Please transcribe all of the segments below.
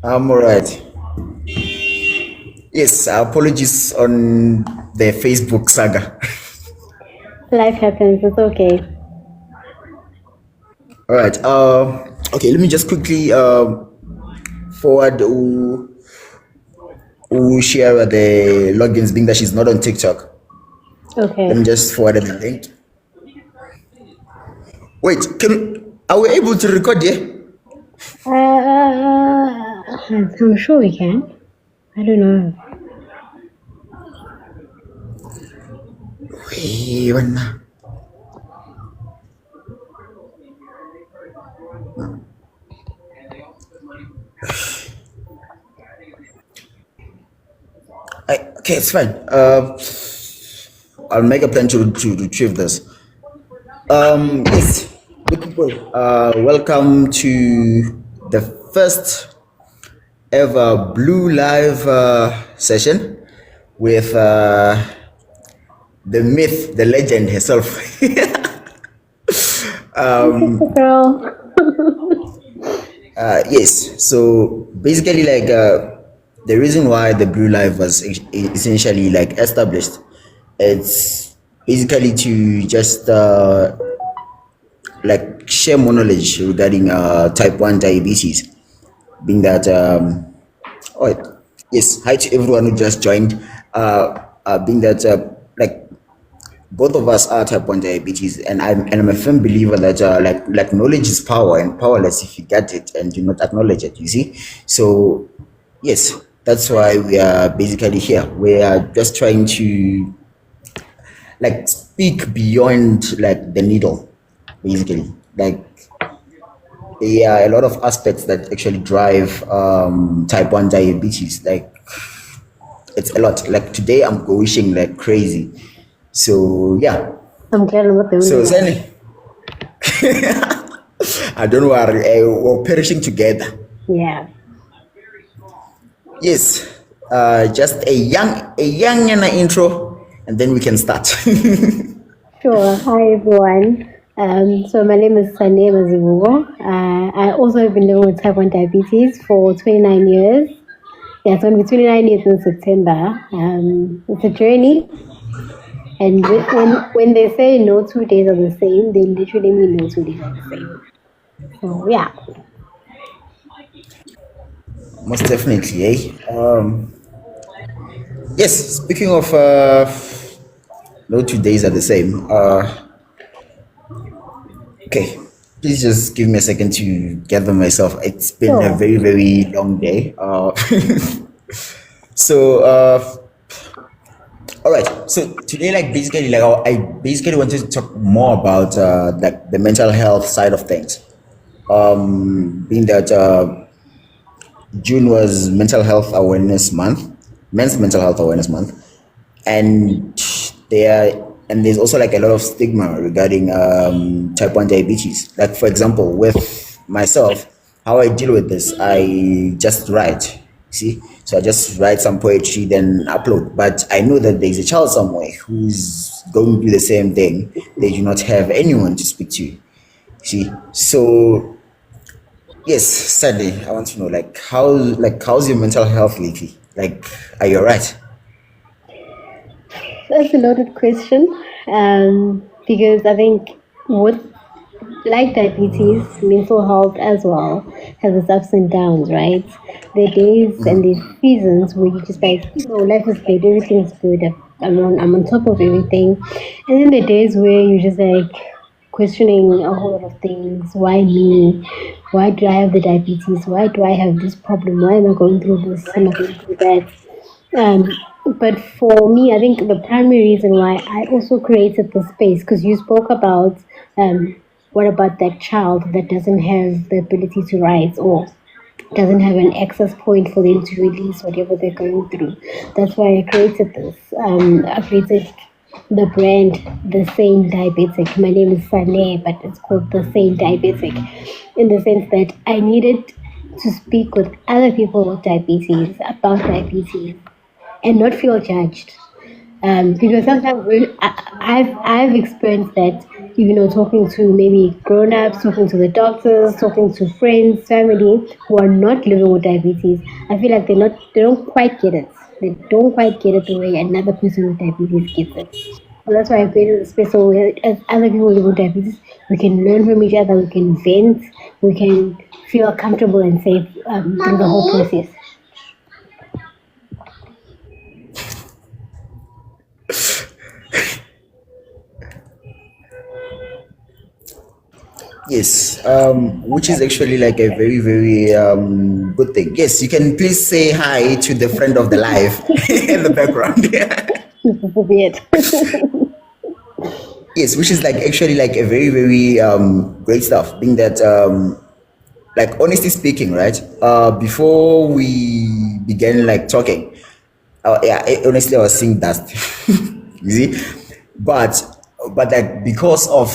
I'm alright. Yes, apologies on the Facebook saga. Life happens. It's okay. Alright. Okay. Let me just quickly forward who share the logins, being that she's not on TikTok. Let me Okay. just forward the link. Wait, can are we able to record here? I'm sure we can. I don't know. Hey, one. Okay, it's fine. I'll make a plan to retrieve this. Yes, good people. Welcome to the first ever Blue Live session with the myth, the legend herself. Girl. Yes, so basically, like the reason why the Blue Live was essentially like established, it's basically to just like share more knowledge regarding type 1 diabetes, being that oh yes, hi to everyone who just joined, being that like both of us are type 1 diabetes, and I'm a firm believer that like knowledge is power, and powerless if you get it and do not acknowledge it, you see. So yes, that's why we are basically here. We are just trying to like speak beyond like the needle, basically. Like there are a lot of aspects that actually drive type 1 diabetes. Like it's a lot. Like today I'm going like crazy. So yeah. I'm glad I'm not the only So one. Sally, I don't worry, we're perishing together. Yeah. Yes. Just a young intro, and then we can start. Sure. Hi, everyone. So my name is Sanelisiwe Mazibuko. I also have been living with type 1 diabetes for 29 years. Yeah, it's going to be 29 years in September. It's a journey. And when they say no 2 days are the same, they literally mean no 2 days are the same. So, yeah. Most definitely, eh? Yes. Speaking of, no 2 days are the same. Okay. Please just give me a second to gather myself. It's been a Sure. very very long day. So all right. So today, like basically, like I basically wanted to talk more about like the mental health side of things. Being that June was Mental Health Awareness Month, Men's Mental Health Awareness Month, and there's also like a lot of stigma regarding type 1 diabetes. Like for example, with myself, how I deal with this, I just write. See, so I just write some poetry, then upload. But I know that there's a child somewhere who's going to do the same thing. They do not have anyone to speak to. See, so yes, sadly, I want to know how's your mental health lately? Like, are you alright? That's a loaded question. Because I think with like diabetes, mental health as well has its ups and downs, right? There are days and there's seasons where you just like, life is good, everything's good, I'm on top of everything. And then the days where you're just like questioning a whole lot of things. Why me? Why do I have the diabetes? Why do I have this problem? Why am I going through this? Am I going through that? But for me, I think the primary reason why I also created the space, because you spoke about what about that child that doesn't have the ability to write or doesn't have an access point for them to release whatever they're going through. That's why I created this. I created the brand The Same Diabetic. My name is Sane, but it's called The Same Diabetic in the sense that I needed to speak with other people with diabetes about diabetes and not feel judged. Because sometimes I've experienced that talking to maybe grown-ups, talking to the doctors, talking to friends, family who are not living with diabetes, I feel like they don't quite get it. They don't quite get it the way another person with diabetes gets it. So that's why I created a space so as other people living with diabetes, we can learn from each other, we can vent, we can feel comfortable and safe through the whole process. Yes, which is actually like a very, very good thing. Yes, you can please say hi to the friend of the life in the background. Weird. Yes, which is like actually like a very, very great stuff. Being that, like honestly speaking, right? Before we began like talking, yeah, honestly, I was seeing dust. You see, but like because of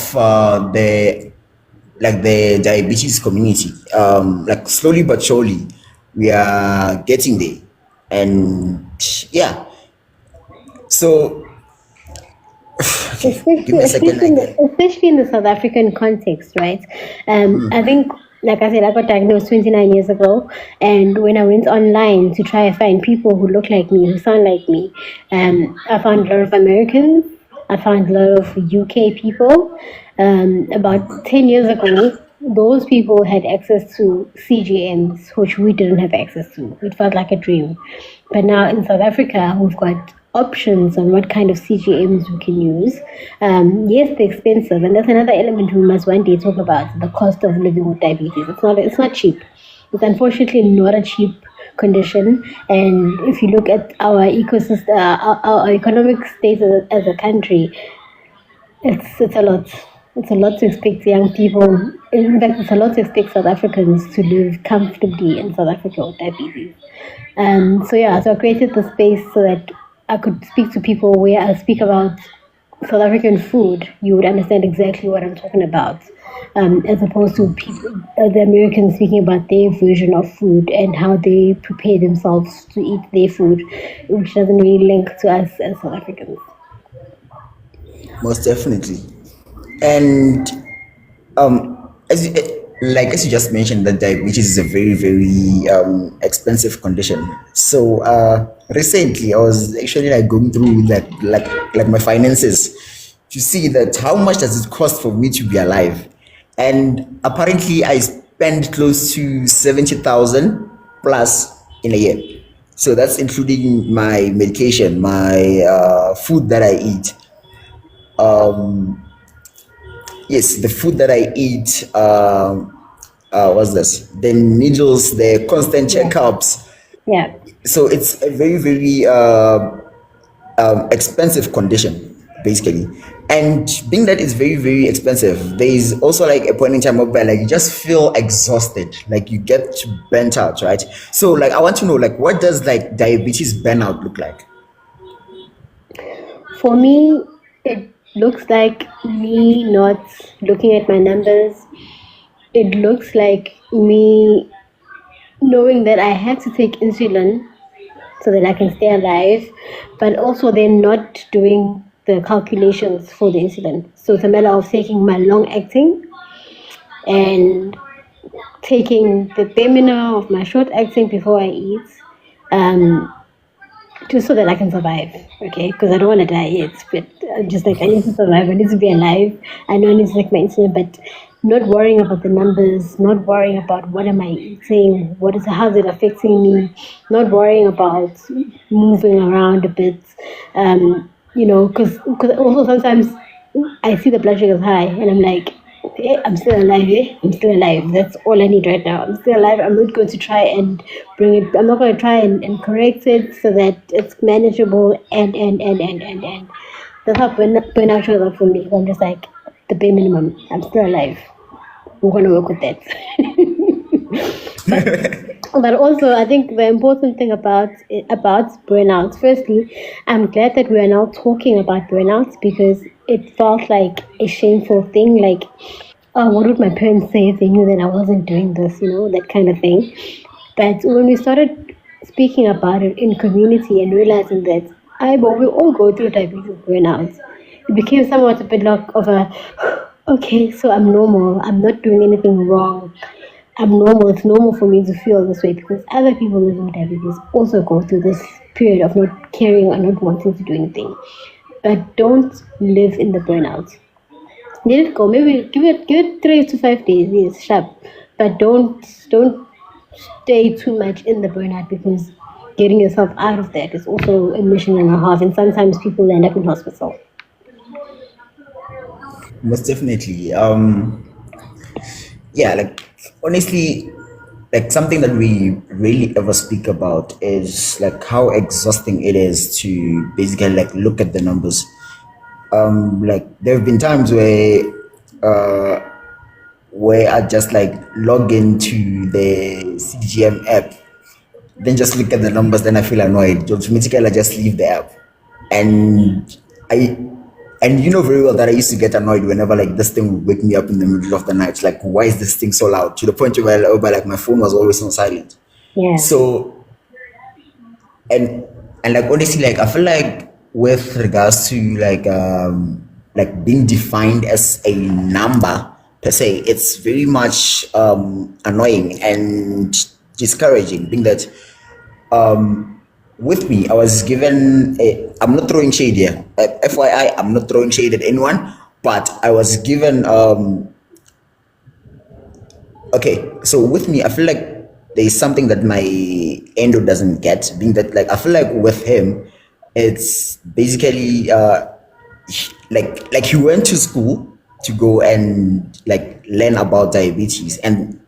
the diabetes community, like slowly but surely, we are getting there, and yeah. So okay, give especially me a second. especially in the, especially in the South African context, right? I think, like I said, I got diagnosed 29 years ago, and when I went online to try to find people who look like me, who sound like me, I found a lot of Americans. I found a lot of UK people. About 10 years ago, those people had access to CGMs, which we didn't have access to. It felt like a dream. But now in South Africa, we've got options on what kind of CGMs we can use. Yes, they're expensive, and that's another element we must one day talk about: the cost of living with diabetes. It's not cheap. It's unfortunately not a cheap condition. And if you look at our ecosystem, our economic status as a country, it's a lot. It's a lot to expect young people. In fact, it's a lot to expect South Africans to live comfortably in South Africa with diabetes. So I created the space so that I could speak to people where I speak about South African food. You would understand exactly what I'm talking about, as opposed to people, the Americans speaking about their version of food and how they prepare themselves to eat their food, which doesn't really link to us as South Africans. Most definitely. And as you just mentioned, that diabetes is a very, very expensive condition. So recently I was actually like going through like my finances to see that how much does it cost for me to be alive. And apparently I spend close to 70,000 plus in a year. So that's including my medication, my food that I eat. Yes, the food that I eat, what's this? The needles, the constant Yeah. checkups. Yeah. So it's a very, very expensive condition, basically. And being that it's very, very expensive, there is also like a point in time where like you just feel exhausted, like you get burnt out, right? So like I want to know, like, what does like diabetes burnout look like? For me, it looks like me not looking at my numbers. It looks like me knowing that I have to take insulin so that I can stay alive, but also then not doing the calculations for the insulin. So it's a matter of taking my long acting and taking the bare minimum of my short acting before I eat. Just so that I can survive, okay? Because I don't want to die yet, but I'm just like, I need to survive, I need to be alive. I know I need to take my insulin, but not worrying about the numbers, not worrying about what am I eating, how's it affecting me, not worrying about moving around a bit, because also sometimes I see the blood sugars high, and I'm like, I'm still alive, I'm still alive. That's all I need right now. I'm still alive. I'm not going to try and bring it, I'm not going to try and correct it so that it's manageable and. That's how burnout shows up for me. I'm just like, the bare minimum. I'm still alive. I'm going to work with that. But also, I think the important thing about burnout, firstly, I'm glad that we are now talking about burnout because it felt like a shameful thing. Like, oh, what would my parents say if they knew that I wasn't doing this, that kind of thing. But when we started speaking about it in community and realizing that but we all go through diabetes burnout, it became somewhat a bit like of a okay, so I'm normal. I'm not doing anything wrong. I'm normal. It's normal for me to feel this way because other people living with diabetes also go through this period of not caring or not wanting to do anything. But don't live in the burnout. Let it go. Maybe give it 3 to 5 days. Yes, sharp. But don't stay too much in the burnout because getting yourself out of that is also a mission and a half. And sometimes people end up in hospital. Most definitely. Yeah, like honestly, like something that we really ever speak about is like how exhausting it is to basically like look at the numbers. Like there have been times where I just like log into the CGM app, then just look at the numbers, then I feel annoyed. Automatically, I just leave the app, and I and you know very well that I used to get annoyed whenever like this thing would wake me up in the middle of the night. Like, why is this thing so loud? To the point where like my phone was always on silent. Yeah. So and and like honestly, like I feel like with regards to like being defined as a number per se, it's very much annoying and discouraging. Being that with me, I was given I'm not throwing shade here. FYI, I'm not throwing shade at anyone, but I was given okay, so with me, I feel like there is something that my endo doesn't get. Being that, like, I feel like with him, it's basically like he went to school to go and like learn about diabetes, and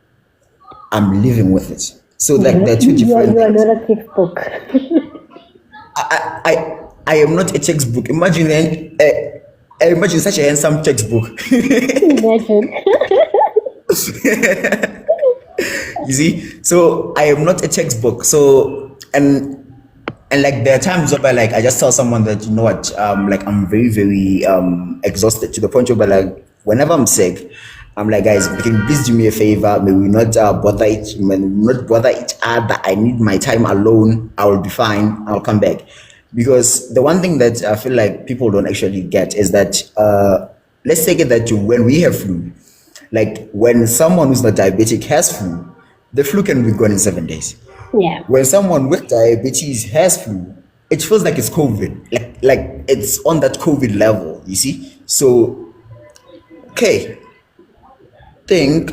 I'm living with it. So like they're two different You are things. not a textbook. I am not a textbook. Imagine such a handsome textbook. Imagine. You see, so I am not a textbook. So and like there are times where like I just tell someone that you know what, like I'm very exhausted to the point where like whenever I'm sick, I'm like guys, can you please do me a favor? May we not bother each other. I need my time alone. I will be fine. I'll come back. Because the one thing that I feel like people don't actually get is that let's take it that when we have flu, like when someone who's not diabetic has flu, the flu can be gone in 7 days. Yeah. When someone with diabetes has flu, it feels like it's COVID, like it's on that COVID level. You see, so okay, think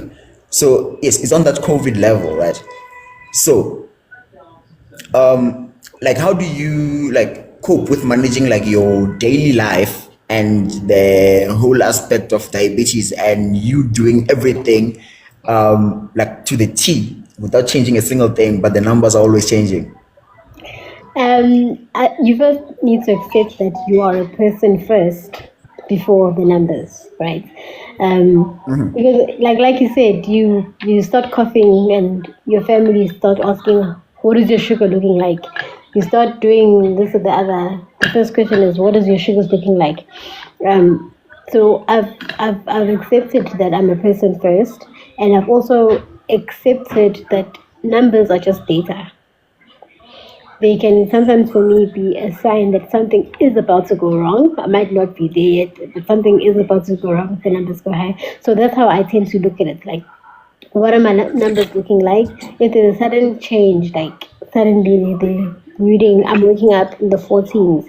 so. Yes, it's on that COVID level, right? So, like, how do you like cope with managing like your daily life and the whole aspect of diabetes, and you doing everything like to the T without changing a single thing, but the numbers are always changing? You first need to accept that you are a person first before the numbers, right? Because like you said, you start coughing and your family start asking, what is your sugar looking like? You start doing this or the other. The first question is, what is your sugars looking like? So I've accepted that I'm a person first, and I've also accepted that numbers are just data. They can sometimes for me be a sign that something is about to go wrong. I might not be there yet, but something is about to go wrong if the numbers go high. So that's how I tend to look at it. Like, what are my numbers looking like? If there's a sudden change, like suddenly the reading, I'm waking up in the 14s,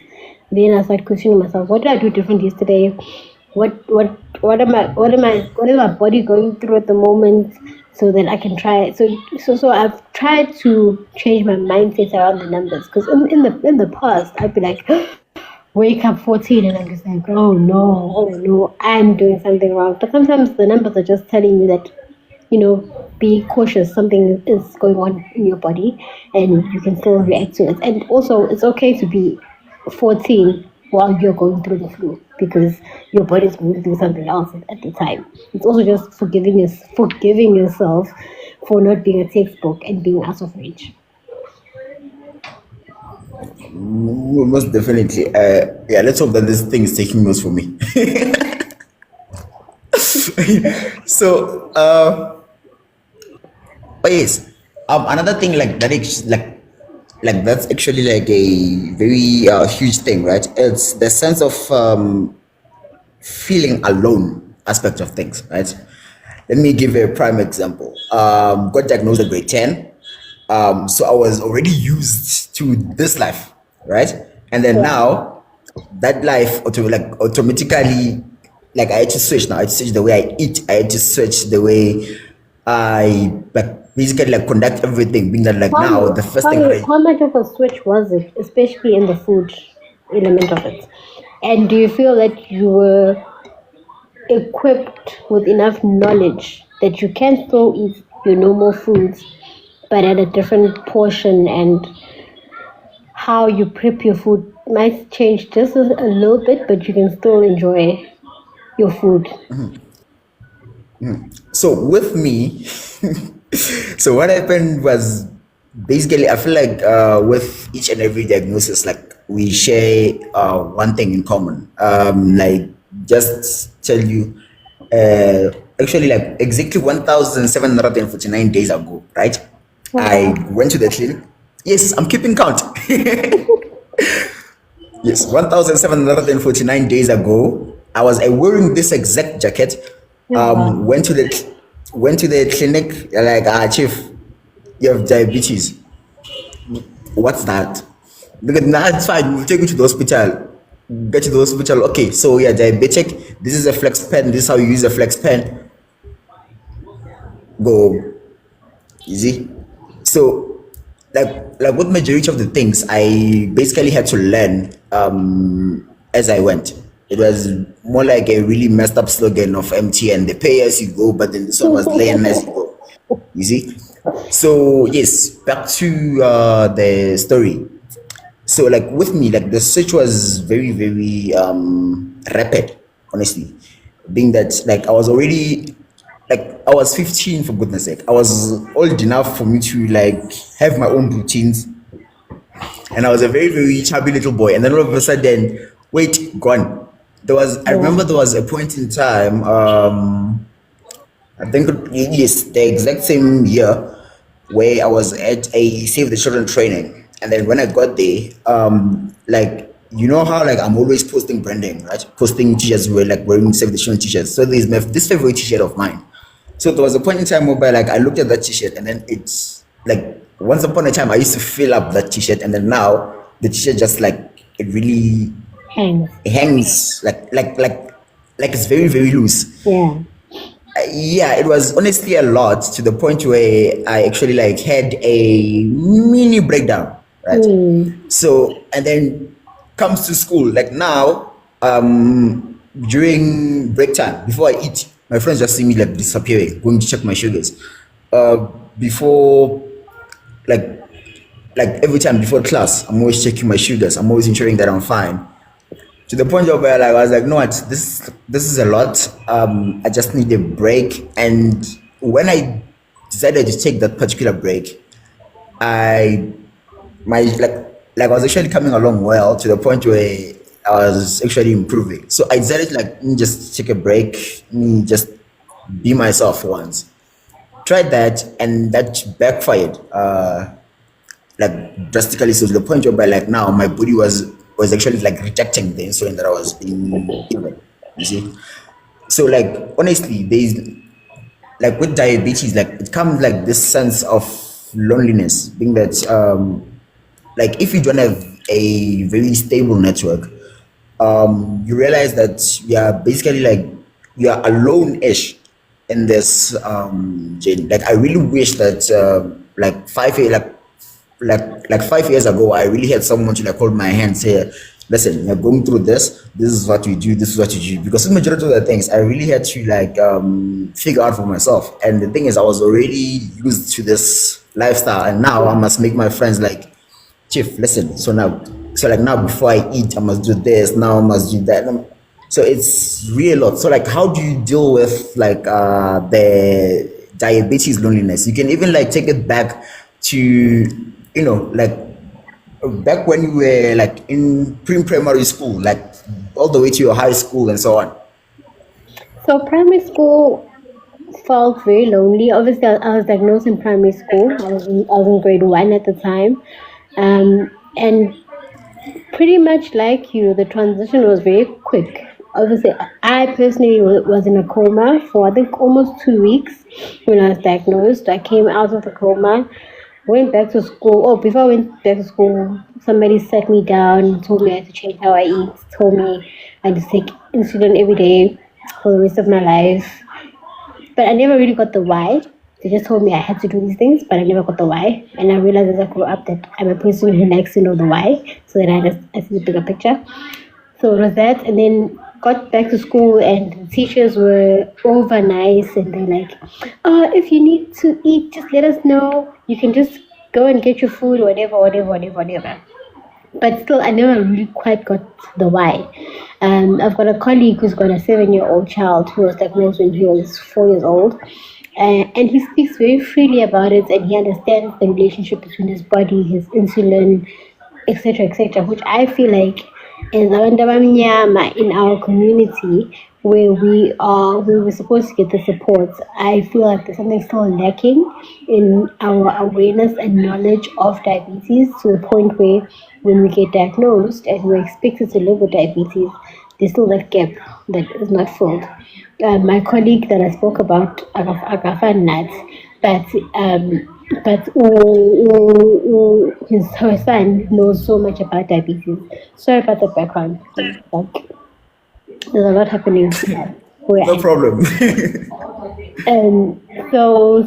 then I start questioning myself, what did I do different yesterday? What is my body going through at the moment, so that I can try. So I've tried to change my mindset around the numbers, because in the past I'd be like, wake up 14 and I'm just like, oh no, I'm doing something wrong. But sometimes the numbers are just telling you that, be cautious, something is going on in your body, and you can still react to it. And also, it's okay to be 14 while you're going through the flu, because your body's going through something else at the time. It's also just forgiving yourself for not being a textbook and being out of reach. Most definitely. Yeah, let's hope that this thing is taking notes for me. So, but yes, another thing like that is like that's actually like a very huge thing, right? It's the sense of feeling alone. aspect of things, right? Let me give a prime example. Got diagnosed at grade 10. So I was already used to this life, right? And then Yeah. now that life automatically, like I had to switch now. I had to switch the way I eat. I had to switch the way I like basically like conduct everything. Being that like now the first thing that I How much of a switch was it, especially in the food element of it? And do you feel that you were equipped with enough knowledge that you can still eat your normal foods, but at a different portion, and how you prep your food might change just a little bit, but you can still enjoy your food? so with me, so what happened was basically I feel like with each and every diagnosis, like we share one thing in common. Like just tell you, actually like exactly 1,749 days ago, right? I Wow. went to the clinic. Yes, I'm keeping count. Yes, 1,749 days ago, I was wearing this exact jacket. Wow. Went to the clinic. Like, chief, you have diabetes. What's that? Because now it's fine. We'll take you to the hospital. Get to the hospital. Okay, so you're diabetic. This is a flex pen. This is how you use a flex pen. Go easy. So, like with majority of the things, I basically had to learn as I went. It was more like a really messed up slogan of MTN: "The pay as you go," but then this one was "Learn as you go." You see. So yes, back to the story. So like with me, like the search was very, very rapid, honestly. Being that like I was already like I was 15, for goodness sake. I was old enough for me to like have my own routines, and I was a very, very chubby little boy. And then all of a sudden, wait, gone. I Yeah. remember there was a point in time, I think, yes, the exact same year where I was at a Save the Children training. And then when I got there, like, you know how like I'm always posting branding, right? Posting t-shirts where like wearing Save the Children t-shirts. So there's this favorite t-shirt of mine. So there was a point in time where like I looked at that t-shirt, and then it's like once upon a time I used to fill up that t-shirt, and then now the t-shirt just like it really Hangs. hangs like it's very, very loose. Yeah. Yeah, it was honestly a lot, to the point where I actually like had a mini breakdown, right? Mm. So and then comes to school like now, during break time before I eat, my friends just see me like disappearing, going to check my sugars. Before like every time before class, I'm always checking my sugars. I'm always ensuring that I'm fine, to the point of where like I was like, no, what, this is a lot. I just need a break. And when I decided to take that particular break, I my like I was actually coming along well, to the point where I was actually improving. So I decided like, let me just take a break, let me just be myself for once. Tried that, and that backfired. Like drastically, so to the point where like now my body was actually like rejecting the insulin that I was being given. You see, so like honestly, there's like with diabetes, like it comes like this sense of loneliness, being that like if you don't have a very stable network, you realize that you are basically like you are alone-ish in this journey. Like I really wish that like 5 years like 5 years ago, I really had someone to like hold my hand, say, listen, you're going through this. This is what we do. This is what you do. Because the majority of the things I really had to like figure out for myself. And the thing is, I was already used to this lifestyle, and now I must make my friends like, Chief, listen. So like now, before I eat, I must do this. Now I must do that. So it's really a lot. So like, how do you deal with like the diabetes loneliness? You can even like take it back to, like back when you were like in pre-primary school, like all the way to your high school and so on. So primary school felt very lonely. Obviously, I was diagnosed in primary school. I was in grade 1 at the time, and pretty much like you, the transition was very quick. obviously, I personally was in a coma for I think almost 2 weeks when I was diagnosed. I came out of the coma, went back to school. Oh, before I went back to school, somebody sat me down, told me I had to change how I eat, told me I had to take insulin every day for the rest of my life. But I never really got the why. They just told me I had to do these things, but I never got the why. And I realized as I grew up that I'm a person who likes to know the why, so that I see the bigger picture. So it was that, and then got back to school, and the teachers were over nice, and they're like, if you need to eat, just let us know. You can just go and get your food, whatever, whatever, whatever, whatever. But still, I never really quite got the why. I've got a colleague who's got a 7-year-old child who was diagnosed when he was 4 years old. And he speaks very freely about it, and he understands the relationship between his body, his insulin, etc., which I feel like as abantu abamnyama in our community where we're supposed to get the support, I feel like there's something still lacking in our awareness and knowledge of diabetes, to the point where when we get diagnosed and we're expected to live with diabetes, there's still that gap that is not filled. My colleague that I spoke about, Agafan Nat, but her son knows so much about diabetes. Sorry about the background. Like, there's a lot happening here where No I problem. and so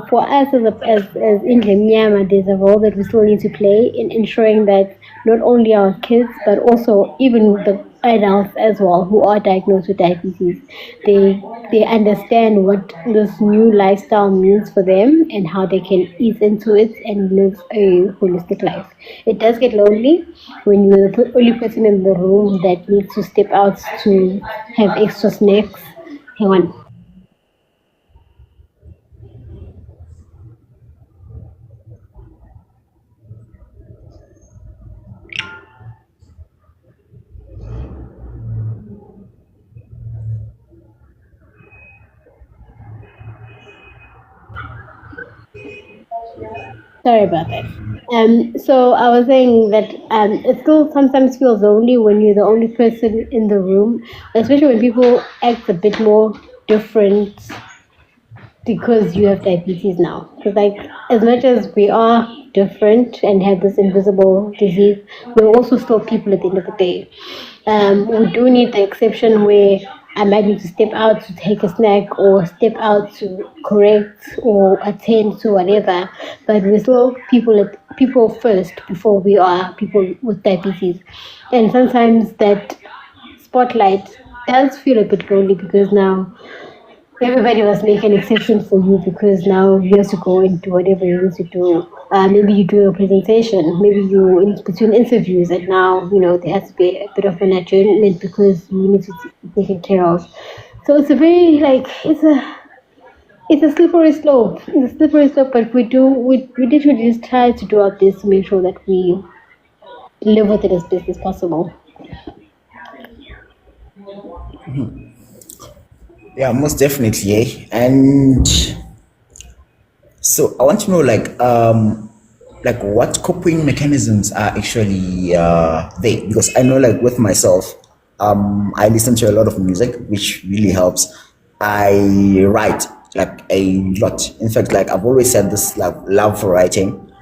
for us as Indian Myanmar, there's a role that we still need to play in ensuring that not only our kids but also even the adults as well who are diagnosed with diabetes, they understand what this new lifestyle means for them and how they can ease into it and live a holistic life. It does get lonely when you're the only person in the room that needs to step out to have extra snacks. Hang on. Sorry about that. So I was saying that it still sometimes feels lonely when you're the only person in the room, especially when people act a bit more different because you have diabetes now. Because like as much as we are different and have this invisible disease, we're also still people at the end of the day. We do need the exception where I might need to step out to take a snack or step out to correct or attend to whatever. But we're still people first before we are people with diabetes. And sometimes that spotlight does feel a bit lonely because now everybody must make an exception for you because now you have to go and do whatever you need to do. Maybe you do a presentation, maybe you in between interviews, and now there has to be a bit of an adjournment because you need to be taken care of. So it's a very like it's a slippery slope. It's a slippery slope, but we literally just try to do our best to make sure that we live with it as best as possible. Yeah, most definitely. Eh? And so I want to know, like what coping mechanisms are actually there, because I know, like with myself, I listen to a lot of music, which really helps. I write like a lot. In fact, like I've always said this, like love for writing.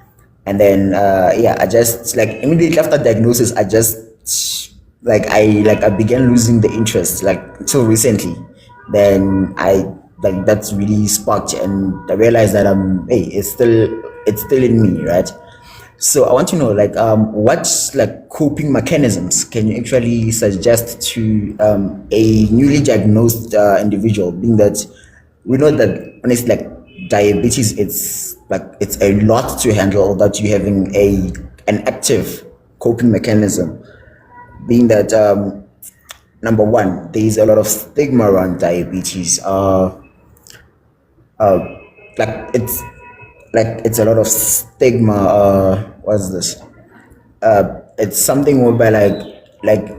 And then yeah, I just like immediately after diagnosis, I just I began losing the interest like until recently. Then I like that's really sparked, and I realized that hey, it's still in me, right? So I want to know, like, what like coping mechanisms can you actually suggest to a newly diagnosed individual, being that we know that honestly, like diabetes, it's a lot to handle. That you having an active coping mechanism, being that number one, there is a lot of stigma around diabetes. Like it's a lot of stigma. What's this? It's something whereby like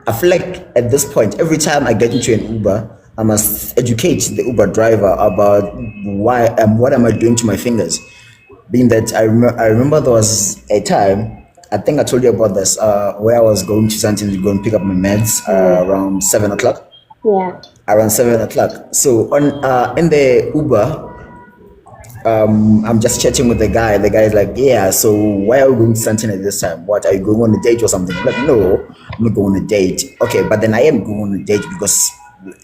I feel like at this point, every time I get into an Uber, I must educate the Uber driver about what am I doing to my fingers. Being that I remember there was a time I think I told you about this. Where I was going to Santin to go and pick up my meds around 7 o'clock. Yeah. Around 7 o'clock. So on in the Uber, I'm just chatting with the guy. The guy is like, "Yeah, so why are we going to Santin at this time? What, are you going on a date or something?" I'm like, "No, I'm not going on a date." Okay, but then I am going on a date because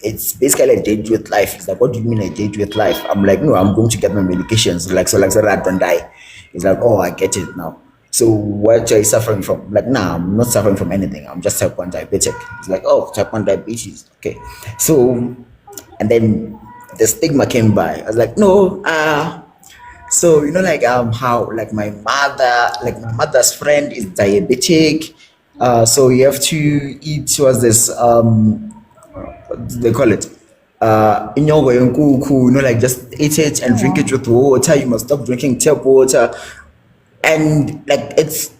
it's basically a date with life. He's like, "What do you mean a date with life?" I'm like, "No, I'm going to get my medications. Like so that I don't die." He's like, "Oh, I get it now. So what are you suffering from?" I'm like, "Nah, I'm not suffering from anything. I'm just type 1 diabetic." He's like, "Oh, type 1 diabetes. Okay." So, and then the stigma came by. I was like, "No, so like how like my mother's friend is diabetic. So you have to eat what's this what do they call it? Inyogo yenkuku, like just eat it and drink it with water. You must stop drinking tap water. And like it's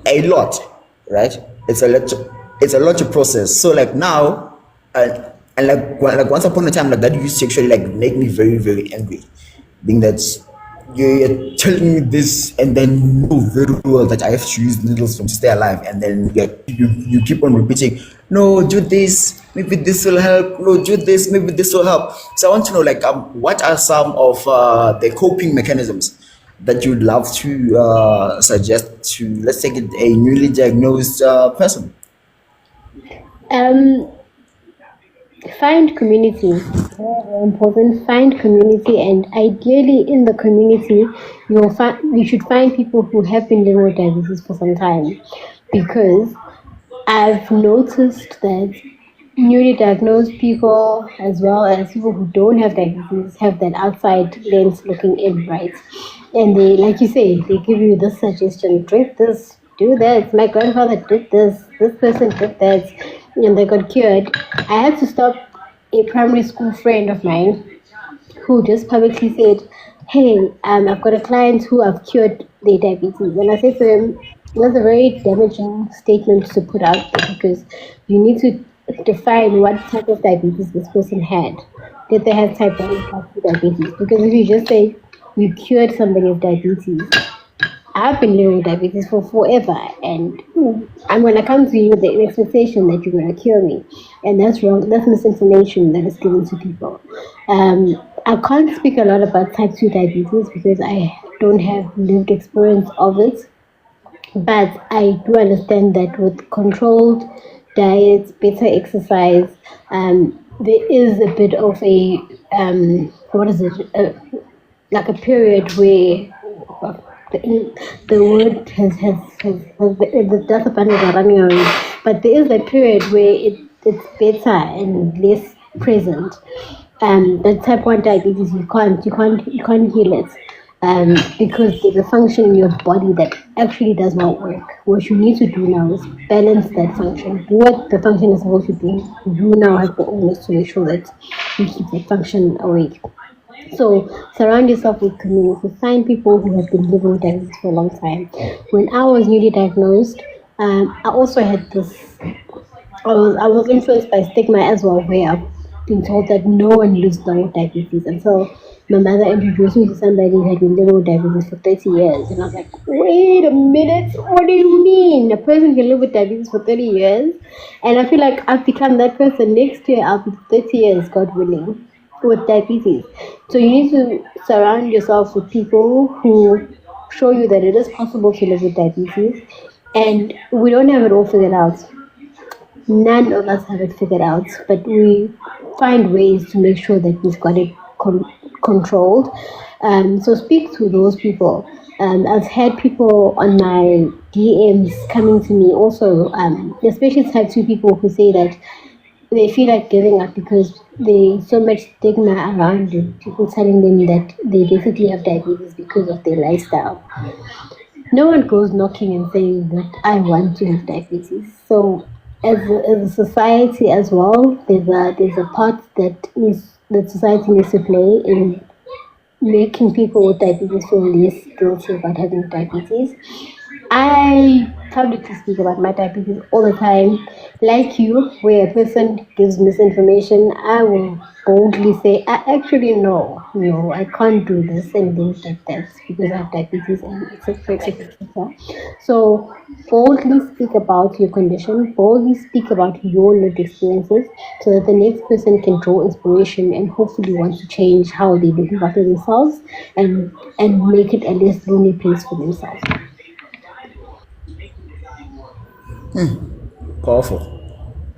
a lot, right? It's a lot to process. So like now, and like once upon a time, like that used to actually like make me very very angry, being that you're telling me this and then you know very well that I have to use needles to stay alive, and then you keep on repeating, "No, do this, maybe this will help. No, do this, maybe this will help." So I want to know like what are some of the coping mechanisms that you'd love to suggest to, let's take it, a newly diagnosed person? Um, Find community. Very, very important. Find community, and ideally in the community, you should find people who have been living with diabetes for some time, because I've noticed that newly diagnosed people, as well as people who don't have diabetes, have that outside lens looking in, right? And they, like you say, they give you this suggestion: drink this, do that. My grandfather did this person did that, and they got cured. I had to stop a primary school friend of mine who just publicly said, "Hey, I've got a client who I've cured their diabetes." And I said to him, "That's a very damaging statement to put out there, because you need to define what type of diabetes this person had. Did they have type 1 or type 2 diabetes? Because if you just say you cured somebody of diabetes, I've been living with diabetes for forever, and I'm gonna come to you with the expectation that you're gonna cure me, and that's wrong. That's misinformation that is given to people. I can't speak a lot about type 2 diabetes because I don't have lived experience of it, but I do understand that with controlled diets, better exercise, there is a bit of a what is it? Like a period where the word the data bundles are running around, but there is a period where it's better and less present. The type 1 diabetes, you can't heal it, because there's a function in your body that actually does not work. What you need to do now is balance that function. What the function is supposed to do, you now have the onus to make sure that you keep that function awake. So surround yourself with community. Find people who have been living with diabetes for a long time. When I was newly diagnosed, I also had this. I was influenced by stigma as well, where I've been told that no one lives long with diabetes until my mother introduced me to somebody who had been living with diabetes for 30 years. And I was like, wait a minute, what do you mean? A person can live with diabetes for 30 years? And I feel like I've become that person. Next year, I'll be 30 years, God willing, with diabetes. So you need to surround yourself with people who show you that it is possible to live with diabetes, and we don't have it all figured out. None of us have it figured out, but we find ways to make sure that we've got it controlled. So speak to those people. I've had people on my DMs coming to me also, especially type 2 people, who say that they feel like giving up because there's so much stigma around it. People telling them that they basically have diabetes because of their lifestyle. No one goes knocking and saying that I want to have diabetes. So as a society as well, there's a part that society needs to play in making people with diabetes feel less guilty about having diabetes. I publicly speak about my diabetes all the time. Like you, where a person gives misinformation, I will boldly say, I actually know, no, I can't do this and things like that because I have diabetes and etc. etc. So boldly speak about your condition, boldly speak about your lived experiences so that the next person can draw inspiration and hopefully want to change how they look after themselves and make it a less lonely place for themselves. Powerful,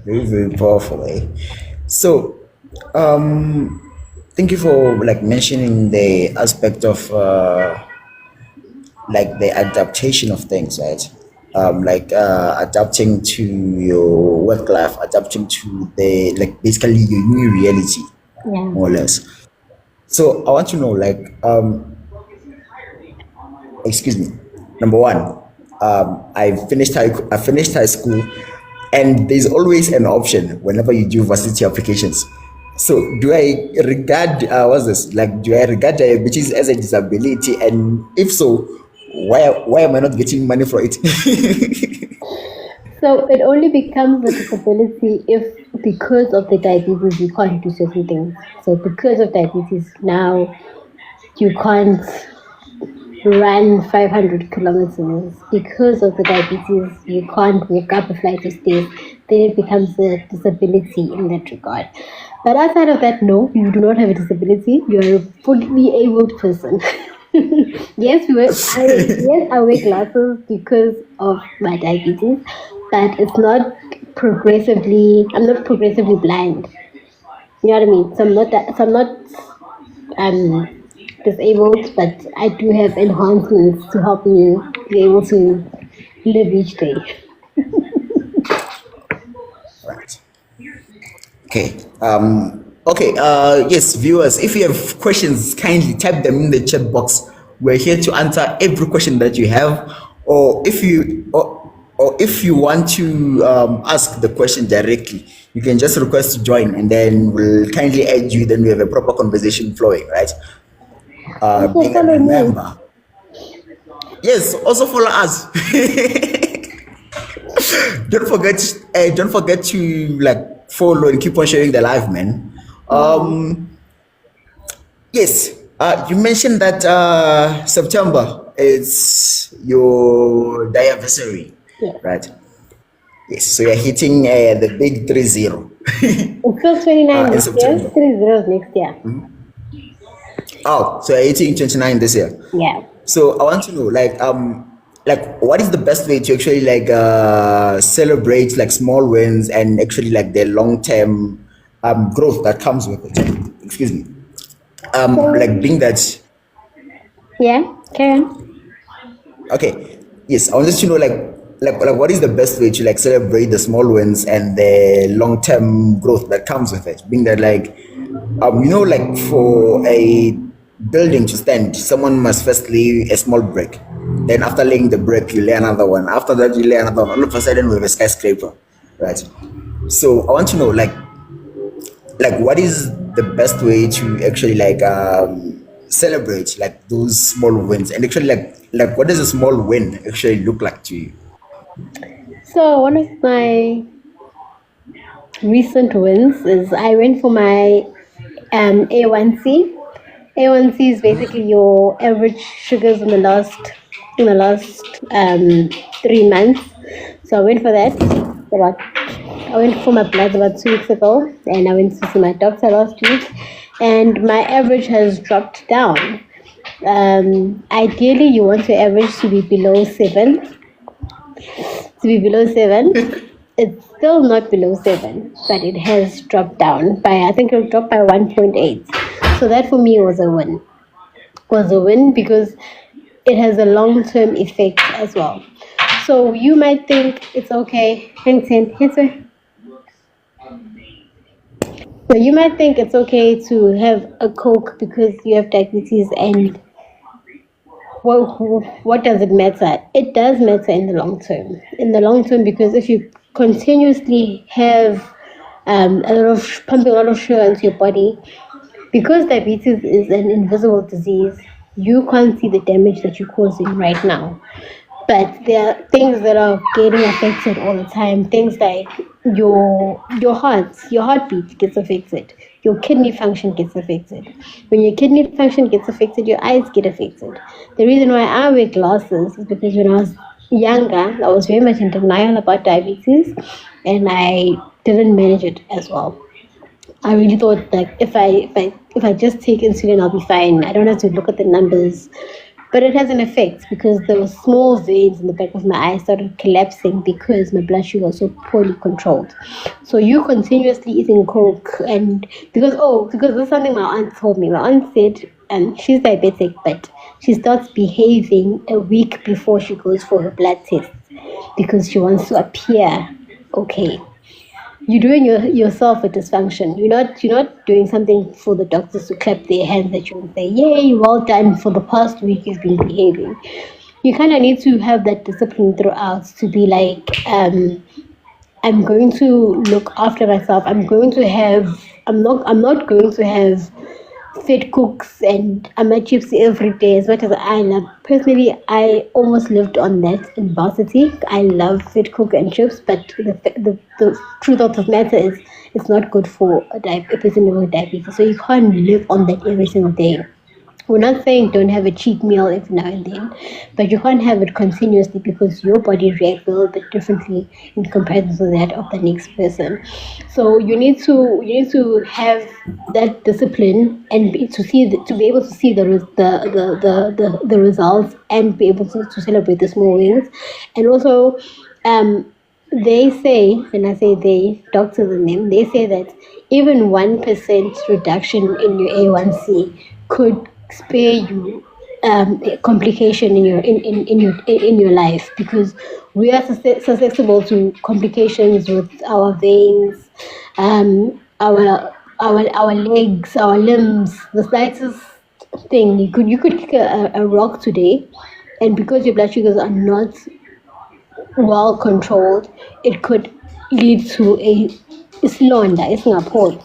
very very powerful. So, thank you for like mentioning the aspect of like the adaptation of things, right? Like adapting to your work life, adapting to the like basically your new reality, Yeah. more or less. So I want to know, like, excuse me. Number one, I finished high school, and there's always an option whenever you do varsity applications. So do I regard what's this like? Do I regard diabetes as a disability? And if so, why am I not getting money for it? So it only becomes a disability if because of the diabetes you can't do certain things. So because of diabetes now you can't run 500 kilometers. Because of the diabetes you can't walk up a flight of stairs. Then it becomes a disability in that regard. But outside of that, no, you do not have a disability. You are a fully able person. Yes, I wear glasses because of my diabetes, but it's not progressively. I'm not progressively blind. You know what I mean? So I'm not disabled, but I do have enhancements to help me be able to live each day. Right. Okay. Okay. Yes, viewers, if you have questions, kindly type them in the chat box. We're here to answer every question that you have, or if you want to ask the question directly, you can just request to join, and then we'll kindly add you. Then we have a proper conversation flowing, right? Also Being a follow me. member. Yes. Also follow us. Don't forget to like follow and keep on sharing the live, man. Yeah. Yes, you mentioned that September is your anniversary, Yes. right? Yes, so you're hitting the big 30 It's still 29 in this year, September. 30 next year. Oh, so you're hitting 29 this year. Yeah. So I want to know, like what is the best way to actually like celebrate like small wins and actually like the long term growth that comes with it. Excuse me. Like So, being that yeah, carry on. okay, yes, I wanted to know like what is the best way to like celebrate the small wins and the long term growth that comes with it. Being that like like for a building to stand, someone must first lay a small brick. Then after laying the brick, you lay another one. After that, you lay another one. All of a sudden, we have a skyscraper, right? So I want to know like what is the best way to actually like celebrate like those small wins and actually like what does a small win actually look like to you? So, one of my recent wins is I went for my A1C. A1C is basically your average sugars in the last 3 months. So I went for that. About I went for my bloods about 2 weeks ago, and I went to see my doctor last week, and my average has dropped down. Ideally, you want your average to be below 7. To be below 7, it's still not below 7, but it has dropped down by, I think it dropped by 1.8. So that for me was a win because it has a long term effect as well. So you might think it's okay. So you might think it's okay to have a Coke because you have diabetes, and what does it matter? It does matter in the long term. In the long term, because if you continuously have pumping a lot of sugar into your body, because diabetes is an invisible disease, you can't see the damage that you're causing right now. but there are things that are getting affected all the time. Things like your heartbeat gets affected, your kidney function gets affected. When your kidney function gets affected, your eyes get affected. The reason why I wear glasses is because when I was younger, I was very much in denial about diabetes, and I didn't manage it as well. I really thought like if I just take insulin, I'll be fine. I don't have to look at the numbers. But it has an effect because the small veins in the back of my eye started collapsing because my blood sugar was so poorly controlled. So you continuously eating Coke, and because this is something my aunt told me. My aunt said she's diabetic, but she starts behaving a week before she goes for her blood test because she wants to appear okay. You're doing yourself a dysfunction. You're not doing something for the doctors to clap their hands at you and say, "Yay, well done! For the past week, you've been behaving." You kind of need to have that discipline throughout to be like, I'm going to look after myself. I'm not going to have fit cooks and chips every day as much as I love. Personally, I almost lived on that in varsity. I love fit cook and chips, but the truth of the matter is it's not good for a person with diabetes. So you can't live on that every single day. We're not saying don't have a cheat meal every now and then, but you can't have it continuously because your body reacts a little bit differently in comparison to that of the next person. So you need to have that discipline and to be able to see the results and be able to celebrate the small wins. And also, they say, when I say they, doctors and them, they say that even 1% reduction in your A1C could spare you a complication in your life, because we are susceptible to complications with our veins, our legs, our limbs. The slightest thing, you could kick a rock today, and because your blood sugars are not well controlled, it could lead to a slonda, isingaphola.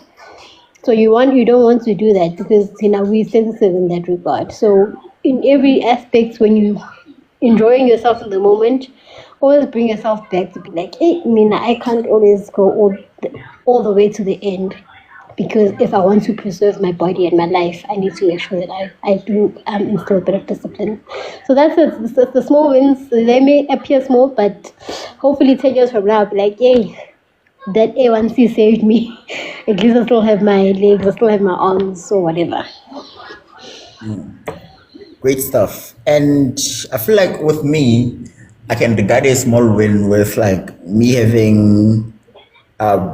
So you don't want to do that because we're sensitive in that regard. So in every aspect, when you enjoying yourself in the moment, always bring yourself back to be like, hey, I can't always go all the way to the end, because if I want to preserve my body and my life, I need to make sure that I do instill a bit of discipline. So that's it. The small wins, they may appear small, but hopefully 10 years from now, I'll be like, yay, that A1C saved me. At least I still have my legs, I still have my arms, or whatever. Great stuff. And I feel like with me, I can regard a small win with like me having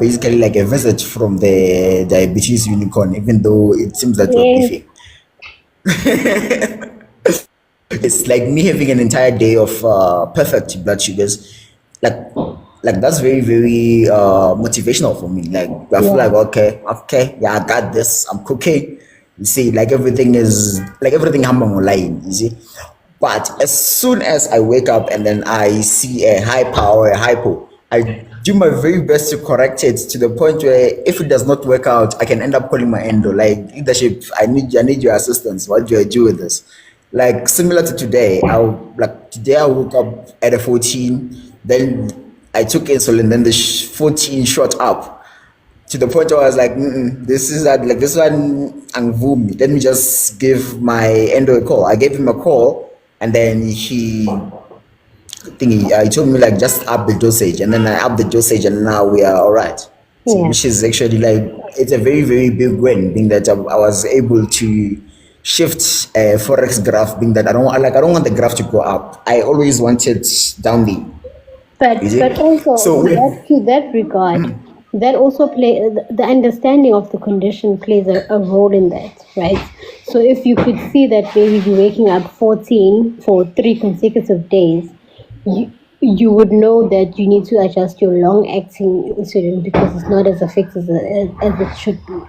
basically like a visit from the diabetes unicorn, even though it seems that we're Yes. beefing. It's like me having an entire day of perfect blood sugars. Like, like that's very, very motivational for me. Like I feel Yeah. like okay, yeah, I got this. I'm cooking. You see, like everything happening online. You see, but as soon as I wake up and then I see a high power, a hypo, I do my very best to correct it to the point where if it does not work out, I can end up calling my endo. Like leadership, I need your assistance. What do I do with this? Like similar to today, today I woke up at a 14, then I took insulin, then the 14 shot up to the point where I was like, this is that like this one angvumi. Let me just give my endo a call. I gave him a call, and then he told me like just up the dosage, and then I up the dosage, and now we are all right. So Yeah. which is actually like it's a very very big win, being that I was able to shift a forex graph, being that I don't want the graph to go up. I always want it down the. But Is it? also So to that regard, that also the understanding of the condition plays a role in that, right? So if you could see that maybe you're waking up 14 for 3 consecutive days, you would know that you need to adjust your long-acting insulin because it's not as effective as it should be.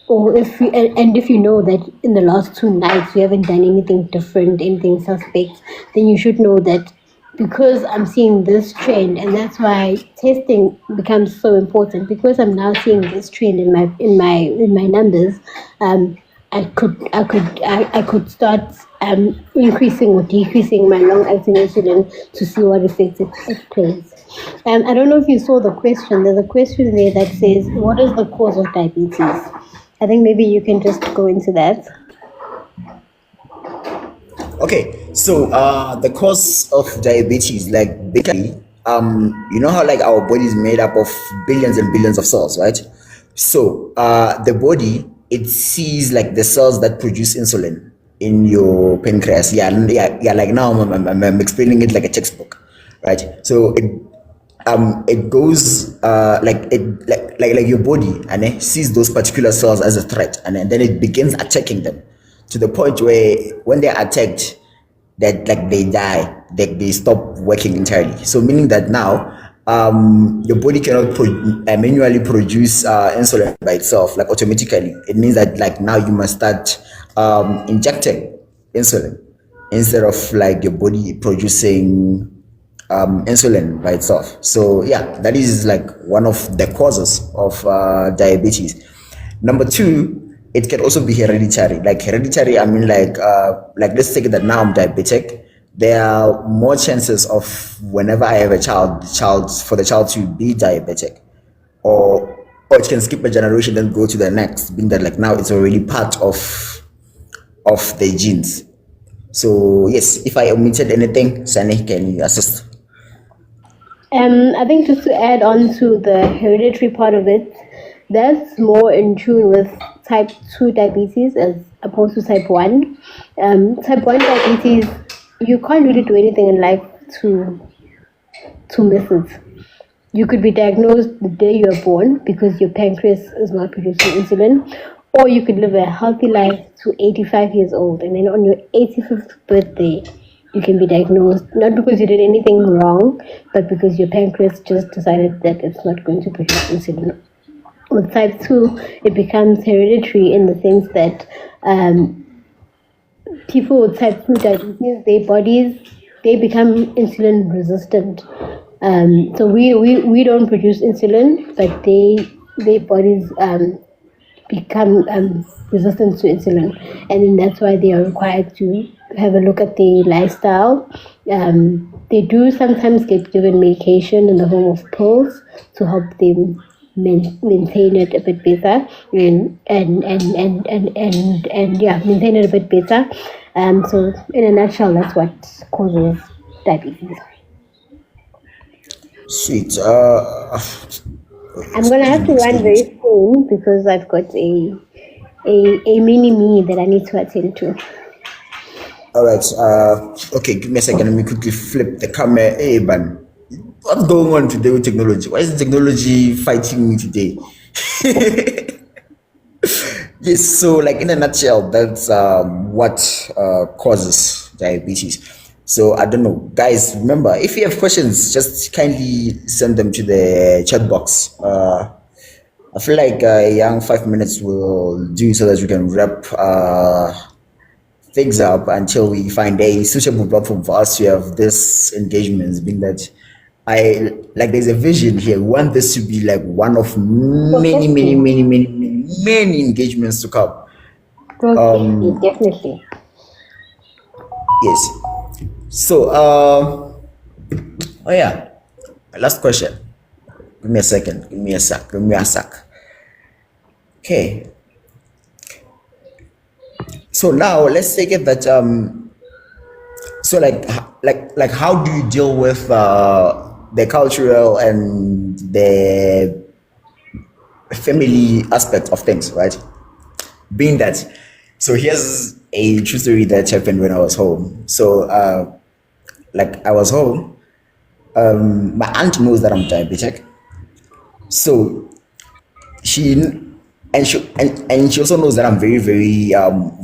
Or if you know that in the last 2 nights you haven't done anything different, anything suspect, then you should know that because I'm seeing this trend, and that's why testing becomes so important. Because I'm now seeing this trend in my numbers, I could start increasing or decreasing my long-acting insulin to see what effect it plays. I don't know if you saw the question. There's a question there that says, what is the cause of diabetes? I think maybe you can just go into that. Okay, so the cause of diabetes, like basically, you know how like our body is made up of billions and billions of cells, right? So the body, it sees like the cells that produce insulin in your pancreas. Yeah. Like now I'm explaining it like a textbook, right? So it goes like your body and it sees those particular cells as a threat, and then it begins attacking them to the point where when they're attacked, that like they die, they stop working entirely. So meaning that now your body cannot manually produce insulin by itself, like automatically. It means that like now you must start injecting insulin instead of like your body producing insulin by itself. So yeah, that is like one of the causes of diabetes. Number two, it can also be hereditary. Like hereditary, I mean like let's take it that now I'm diabetic. There are more chances of whenever I have a for the child to be diabetic, or it can skip a generation then go to the next, being that like now it's already part of the genes. So yes, if I omitted anything, Sani, can you assist? I think just to add on to the hereditary part of it, that's more in tune with type 2 diabetes as opposed to type 1. Type 1 diabetes, you can't really do anything in life to miss it. You could be diagnosed the day you are born because your pancreas is not producing insulin, or you could live a healthy life to 85 years old, and then on your 85th birthday, you can be diagnosed, not because you did anything wrong, but because your pancreas just decided that it's not going to produce insulin. With type 2, it becomes hereditary in the sense that people with type 2 diabetes, their bodies, they become insulin resistant. So we don't produce insulin, but their bodies become resistant to insulin, and then that's why they are required to have a look at their lifestyle. They do sometimes get given medication in the form of pills to help them maintain it a bit better, and yeah, maintain it a bit better. So in a nutshell, that's what causes diabetes. Sweet. I'm gonna have to run very soon because I've got a mini me that I need to attend to. All right. Okay, give me a second. Let me quickly flip the camera. Hey, man, what's going on today with technology? Why is the technology fighting me today? Yes. So, like in a nutshell, that's what causes diabetes. So I don't know, guys. Remember, if you have questions, just kindly send them to the chat box. I feel like a young 5 minutes will do so that we can wrap things up until we find a suitable platform for us to have this engagements. Being that I like, there's a vision here. We want this to be like one of many engagements to come. Definitely. Yes. So, oh yeah, my last question. Give me a second. Give me a sec. Okay. So now let's take it that so like how do you deal with the cultural and the family aspect of things, right? Being that, so here's a true story that happened when I was home. So like I was home, my aunt knows that I'm diabetic, so she and she also knows that I'm very very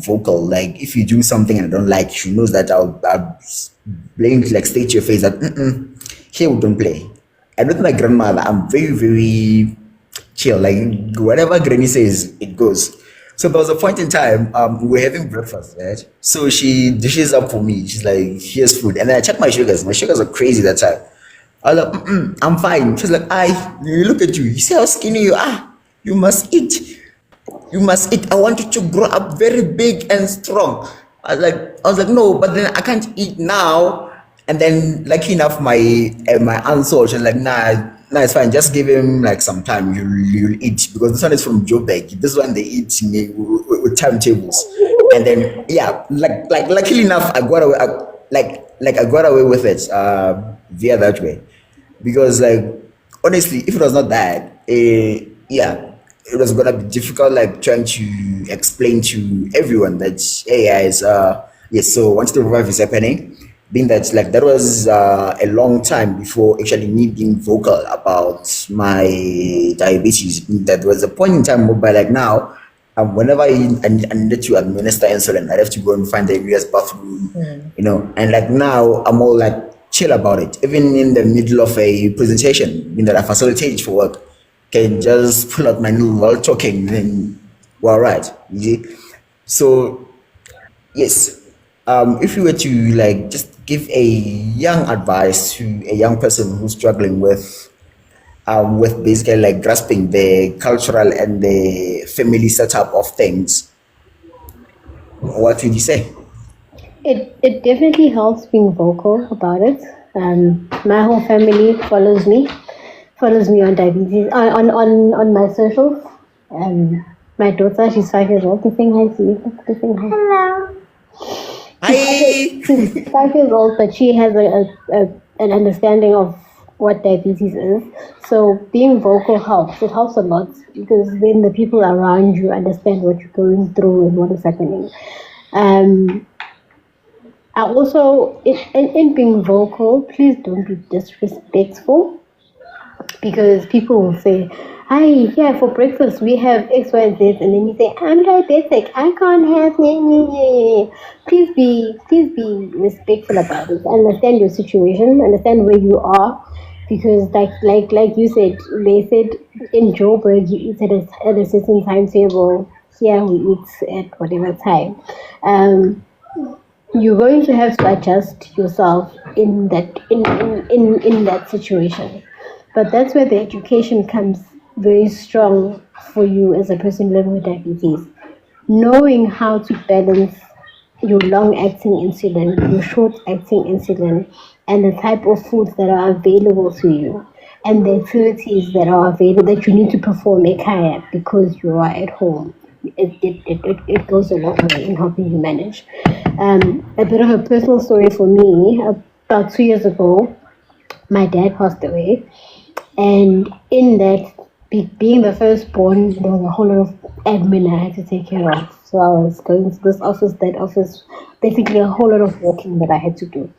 vocal. Like if you do something and I don't like, she knows that I'll blatantly like state to your face that here we don't play. And with my grandmother, I'm very very chill. Like whatever granny says, it goes. So there was a point in time, we were having breakfast, right? So she dishes up for me. She's like, here's food. And then I check my sugars. My sugars are crazy that time. I was like, I'm fine. She's like, you look at you. You see how skinny you are? You must eat. You must eat. I want you to grow up very big and strong. I was like, no, but then I can't eat now. And then, lucky enough, my aunt saw, she was like, nah, it's fine. Just give him like some time. You'll eat because this one is from Joburg. This one they eat with timetables. And then, yeah, luckily enough, I got away. I got away with it via that way, because like honestly, if it was not that, yeah, it was gonna be difficult, like trying to explain to everyone that, hey guys, yes, so once the revive is happening, being that like that was a long time before actually me being vocal about my diabetes. That was a point in time whereby like now, whenever I needed to administer insulin, I'd have to go and find the nearest bathroom, and like now I'm all like chill about it. Even in the middle of a presentation, that I facilitate for work, can just pull out my noodle while talking, then we're all right. You see? So yes, if you were to like just give a young advice to a young person who's struggling with basically like grasping the cultural and the family setup of things, what would you say? It definitely helps being vocal about it. My whole family follows me on diabetes on my socials. My daughter, she's 5 years old. She's saying hi to you. She's saying hi. Hello. Hi. She's 5 years old, but she has an understanding of what diabetes is. So being vocal helps. It helps a lot because then the people around you understand what you're going through and what is happening. I also, in being vocal, please don't be disrespectful, because people will say, hi, yeah, for breakfast we have X, Y, and Z, and then you say, I'm diabetic, I can't have nye. Please be respectful about it. Understand your situation, understand where you are, because like you said, they said in Joburg you eat at a certain timetable. Here we eat at whatever time. You're going to have to adjust yourself in that situation. But that's where the education comes very strong for you as a person living with diabetes. Knowing how to balance your long-acting insulin, your short-acting insulin, and the type of foods that are available to you, and the activities that are available that you need to perform ekaya because you are at home. It goes a long way in helping you manage. A bit of a personal story for me. About 2 years ago, my dad passed away, and in that, being the firstborn, there was a whole lot of admin I had to take care of. So I was going to this office, that office, basically a whole lot of walking that I had to do.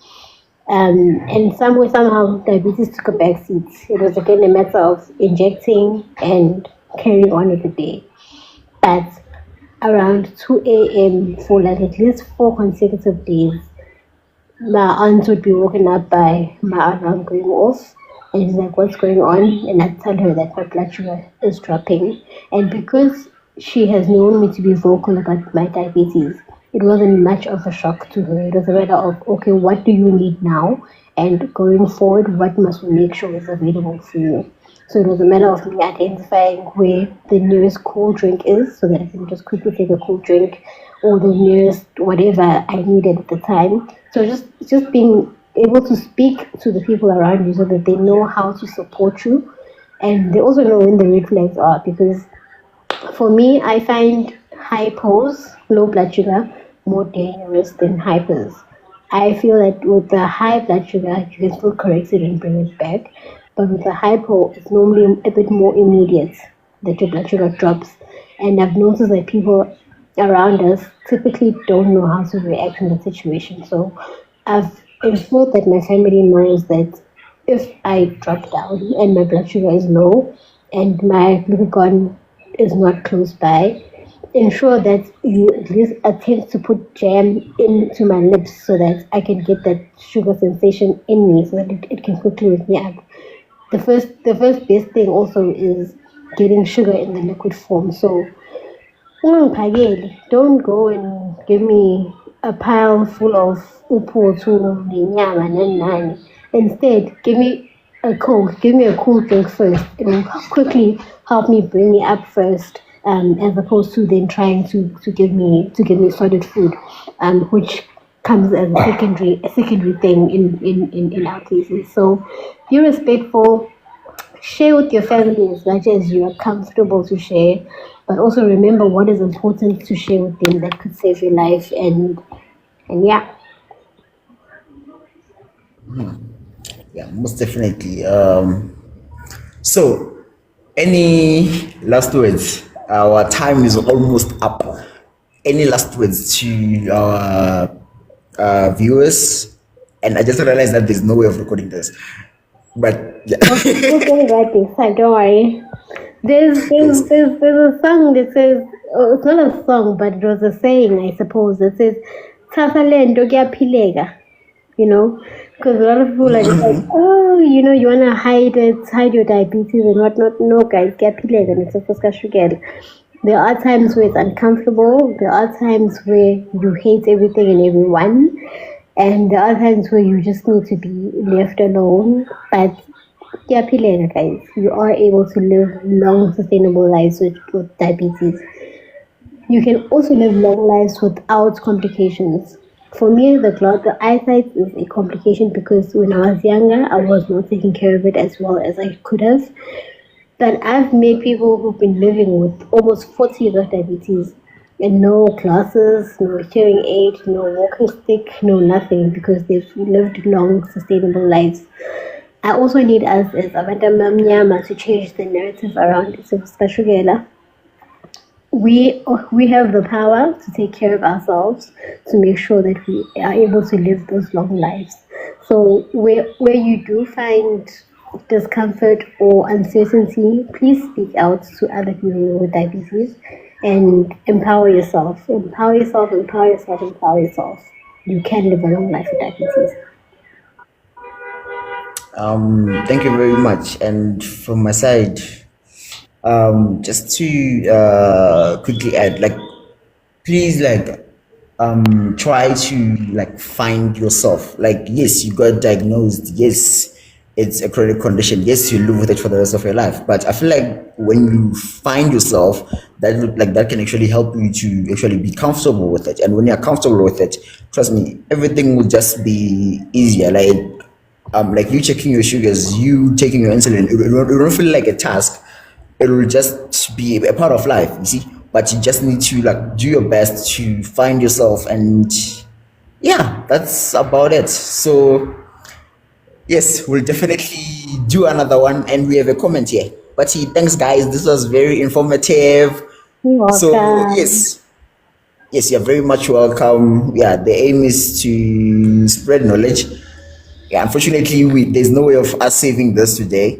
And somehow diabetes took a back seat. It was again a matter of injecting and carrying on with the day. But around 2 a.m. for like at least 4 consecutive days, my aunt would be woken up by my alarm going off. And she's like, what's going on? And I tell her that my blood sugar is dropping. And because she has known me to be vocal about my diabetes, it wasn't much of a shock to her. It was a matter of, okay, what do you need now? And going forward, what must we make sure is available for you? So it was a matter of me identifying where the nearest cool drink is so that I can just quickly take a cool drink, or the nearest whatever I needed at the time. So just being able to speak to the people around you so that they know how to support you, and they also know when the red flags are. Because for me, I find hypos, low blood sugar, more dangerous than hypers. I feel that with the high blood sugar, you can still correct it and bring it back. But with the hypo, it's normally a bit more immediate that your blood sugar drops. And I've noticed that people around us typically don't know how to react in that situation. So I've ensured that my family knows that if I drop down and my blood sugar is low and my glucagon is not close by, ensure that you at least attempt to put jam into my lips so that I can get that sugar sensation in me so that it can quickly wake me up. The first best thing also is getting sugar in the liquid form. So don't go and give me a pile full of uputu, nyama, nani. Instead, give me a coke, give me a cool drink first. It will quickly help me bring me up first, as opposed to then trying to give me solid food, which comes as a secondary thing in our cases. So be respectful, share with your family as much as you are comfortable to share, but also remember what is important to share with them that could save your life. And yeah. Yeah, most definitely. So, any last words? Our time is almost up. Any last words to our viewers? And I just realized that there's no way of recording this. But yeah. We'll get it right this time, don't worry. Yes. There's a song that says, oh, it's not a song, but it was a saying, I suppose, that says, "Tasa lento kuyaphileka," you know, because a lot of people are just like, oh, you want to hide your diabetes and whatnot. No, guys, kuyaphileka, and it's a fuskashugel. There are times where it's uncomfortable. There are times where you hate everything and everyone. And there are times where you just need to be left alone. But kuyaphileka, guys. You are able to live long, sustainable lives with diabetes. You can also live long lives without complications. For me, the eyesight is a complication because when I was younger, I was not taking care of it as well as I could have. But I've met people who've been living with almost 40 years of diabetes and no glasses, no hearing aid, no walking stick, no nothing because they've lived long, sustainable lives. I also need us as abantu abamnyama to change the narrative around isifo. We have the power to take care of ourselves to make sure that we are able to live those long lives. So where you do find discomfort or uncertainty, please speak out to other people with diabetes and empower yourself. Empower yourself, empower yourself, empower yourself. You can live a long life with diabetes. Thank you very much. And from my side, just to quickly add, like, please, like, try to like find yourself. Like, yes, you got diagnosed. Yes, it's a chronic condition. Yes, you live with it for the rest of your life. But I feel like when you find yourself, that can actually help you to actually be comfortable with it. And when you're comfortable with it, trust me, everything will just be easier. Like you checking your sugars, you taking your insulin, it don't feel like a task. It will just be a part of life, you see. But you just need to like do your best to find yourself, and yeah, that's about it. So yes, we'll definitely do another one, and we have a comment here. But thanks, guys. This was very informative. You're So welcome. yes, you're very much welcome. Yeah, the aim is to spread knowledge. Yeah, unfortunately, there's no way of us saving this today,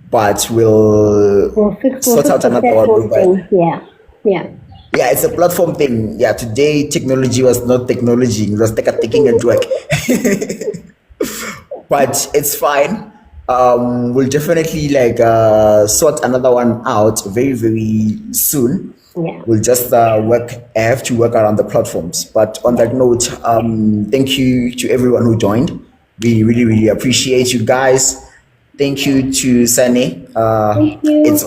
but we'll We'll sort fix out the another one. platform thing. Yeah. Yeah. Yeah, it's a platform thing. Yeah, today technology was not technology. It was taking at work. But it's fine. We'll definitely like sort another one out very, very soon. Yeah. We'll just have to work around the platforms. But on that note, thank you to everyone who joined. We really, really appreciate you guys. Thank you to Sane. Thank you. It's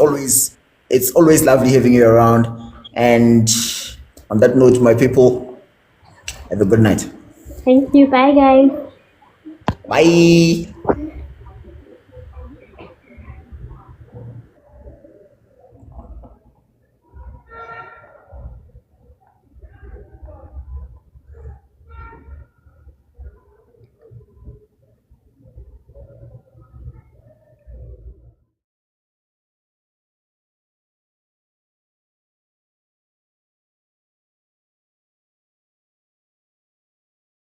always lovely having you around. And on that note, my people, have a good night. Thank you. Bye, guys. Bye.